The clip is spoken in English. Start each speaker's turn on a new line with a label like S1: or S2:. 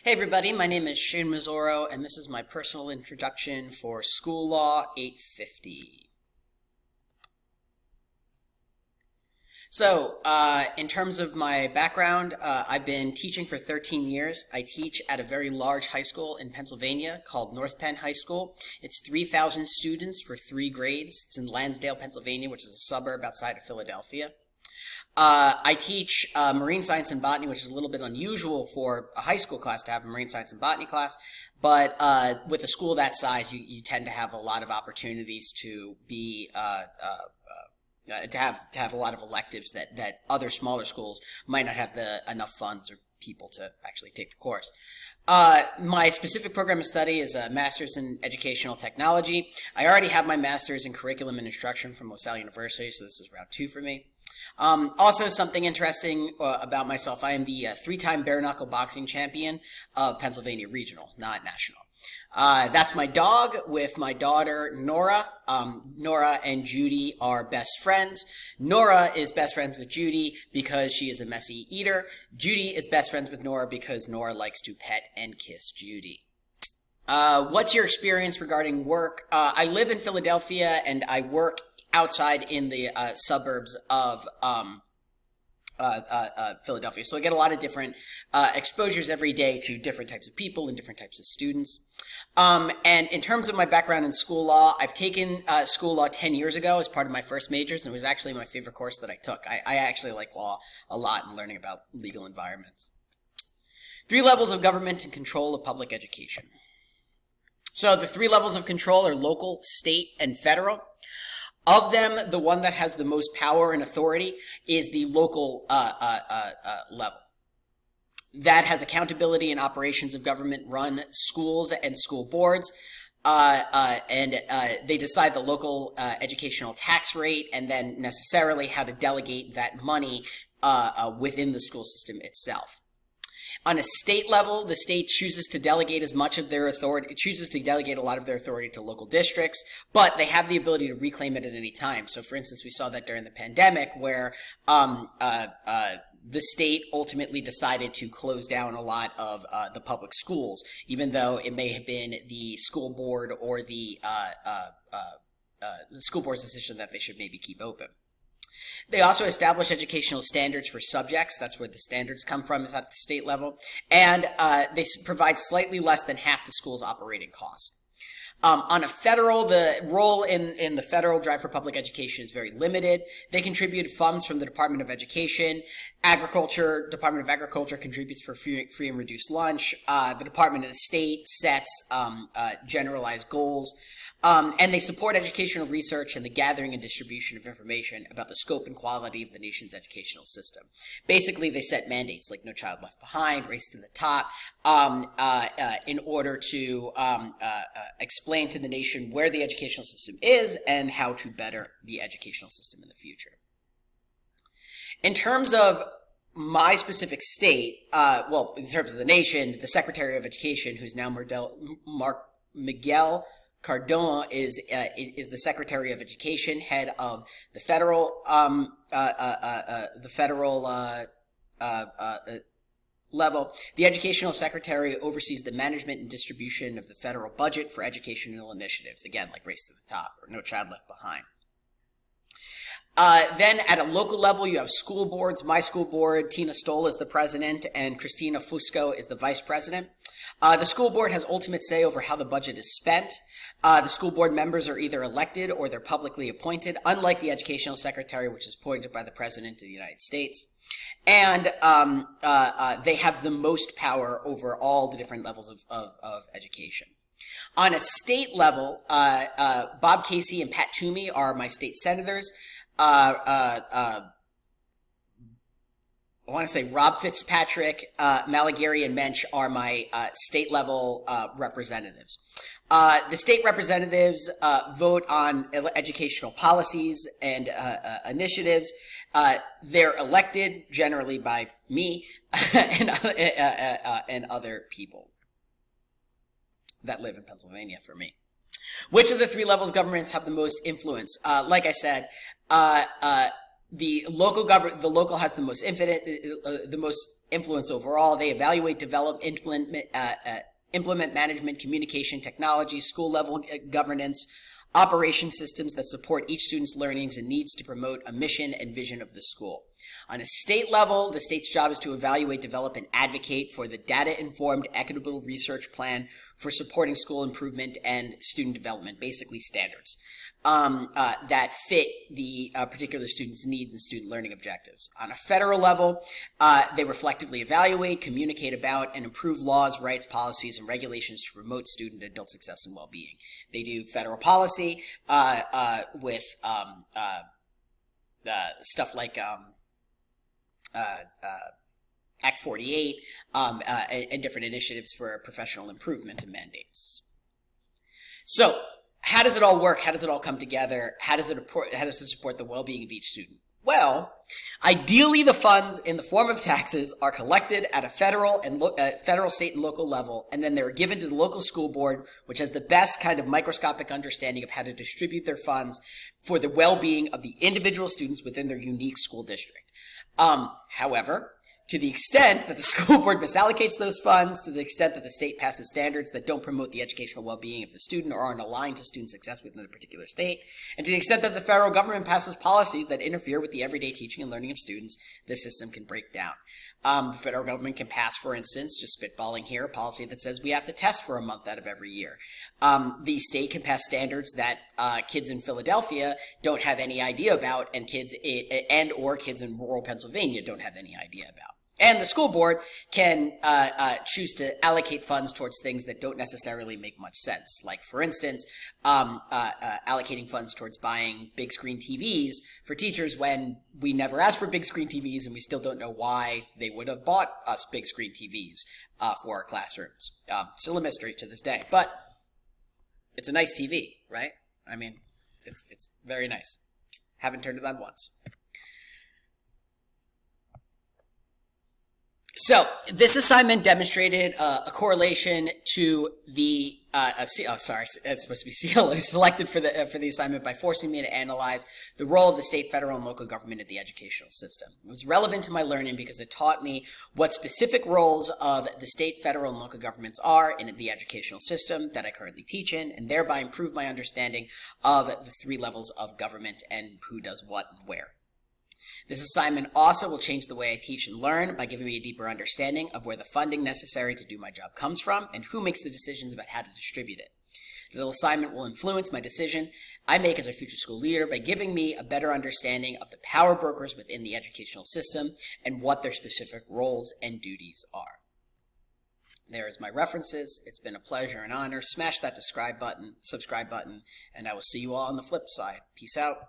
S1: Hey everybody, my name is Shane Misuro, and this is my personal introduction for School Law 850. In terms of my background, I've been teaching for 13 years. I teach at a very large high school in Pennsylvania called North Penn High School. It's 3,000 students for 3 grades. It's in Lansdale, Pennsylvania, which is a suburb outside of Philadelphia. I teach marine science and botany, which is a little bit unusual for a high school class to have a marine science and botany class. But with a school that size, you tend to have a lot of opportunities to be to have a lot of electives that other smaller schools might not have enough funds or people to actually take the course. My specific program of study is a master's in educational technology. I already have my master's in curriculum and instruction from LaSalle University, so this is round 2 for me. Also, something interesting about myself, I am the 3-time bare knuckle boxing champion of Pennsylvania Regional, not national. That's my dog with my daughter, Nora. Nora and Judy are best friends. Nora is best friends with Judy because she is a messy eater. Judy is best friends with Nora because Nora likes to pet and kiss Judy. What's your experience regarding work? I live in Philadelphia and I work outside in the suburbs of Philadelphia. So I get a lot of different exposures every day to different types of people and different types of students. And in terms of my background in school law, I've taken school law 10 years ago as part of my first majors, and it was actually my favorite course that I took. I actually like law a lot and learning about legal environments. 3 levels of government and control of public education. So the 3 levels of control are local, state, and federal. Of them, the one that has the most power and authority is the local level. That has accountability and operations of government-run schools and school boards, and they decide the local educational tax rate and then necessarily how to delegate that money within the school system itself. On a state level, the state chooses to delegate as much of their authority, chooses to delegate a lot of their authority to local districts, but they have the ability to reclaim it at any time. So for instance, we saw that during the pandemic where the state ultimately decided to close down a lot of the public schools, even though it may have been the school board or the school board's decision that they should maybe keep open. They also establish educational standards for subjects. That's where the standards come from, is at the state level. And they provide slightly less than half the school's operating cost. On a federal, the role in the federal drive for public education is very limited. They contribute funds from the Department of Education. Department of Agriculture contributes for free and reduced lunch. The Department of the State sets generalized goals. And they support educational research and the gathering and distribution of information about the scope and quality of the nation's educational system. Basically, they set mandates like No Child Left Behind, Race to the Top, in order to explain to the nation where the educational system is and how to better the educational system in the future. In terms of my specific state, in terms of the nation, the Secretary of Education, who's now Miguel Cardona, is the Secretary of Education, head of the federal level. The Educational Secretary oversees the management and distribution of the federal budget for educational initiatives, again, like Race to the Top or No Child Left Behind. Then at a local level, you have school boards. My school board, Tina Stoll is the president, and Christina Fusco is the vice president. The school board has ultimate say over how the budget is spent. The school board members are either elected or they're publicly appointed, unlike the educational secretary, which is appointed by the president of the United States. And they have the most power over all the different levels of education. On a state level, Bob Casey and Pat Toomey are my state senators. I want to say Rob Fitzpatrick, Malagary, and Mensch are my state level representatives. The state representatives vote on educational policies and initiatives. They're elected generally by me and other people that live in Pennsylvania for me. Which of the 3 levels of governments have the most influence? Like I said, The local has the most influence overall. They evaluate, develop, implement management, communication, technology, school level governance, operation systems that support each student's learnings and needs to promote a mission and vision of the school. On a state level, the state's job is to evaluate, develop, and advocate for the data-informed, equitable research plan for supporting school improvement and student development, basically standards that fit the particular student's needs and student learning objectives. On a federal level, they reflectively evaluate, communicate about, and improve laws, rights, policies, and regulations to promote student and adult success and well-being. They do federal policy with stuff like Act 48 and different initiatives for professional improvement and mandates. So, how does it all work? How does it all come together? How does it support the well-being of each student? Well, ideally, the funds in the form of taxes are collected at a federal, state, and local level, and then they're given to the local school board, which has the best kind of microscopic understanding of how to distribute their funds for the well-being of the individual students within their unique school district. However, to the extent that the school board misallocates those funds, to the extent that the state passes standards that don't promote the educational well-being of the student or aren't aligned to student success within a particular state, and to the extent that the federal government passes policies that interfere with the everyday teaching and learning of students, the system can break down. The federal government can pass, for instance, just spitballing here, a policy that says we have to test for a month out of every year. The state can pass standards that kids in Philadelphia don't have any idea about, and kids in rural Pennsylvania don't have any idea about. And the school board can choose to allocate funds towards things that don't necessarily make much sense. Like, for instance, allocating funds towards buying big screen TVs for teachers when we never asked for big screen TVs and we still don't know why they would have bought us big screen TVs for our classrooms. Still a mystery to this day. But it's a nice TV, right? I mean, it's very nice. Haven't turned it on once. So, this assignment demonstrated a correlation to the, it's supposed to be CLO, selected for the assignment by forcing me to analyze the role of the state, federal, and local government in the educational system. It was relevant to my learning because it taught me what specific roles of the state, federal, and local governments are in the educational system that I currently teach in, and thereby improved my understanding of the three levels of government and who does what and where. This assignment also will change the way I teach and learn by giving me a deeper understanding of where the funding necessary to do my job comes from and who makes the decisions about how to distribute it. The assignment will influence my decision I make as a future school leader by giving me a better understanding of the power brokers within the educational system and what their specific roles and duties are. There is my references. It's been a pleasure and honor. Smash that subscribe button, and I will see you all on the flip side. Peace out.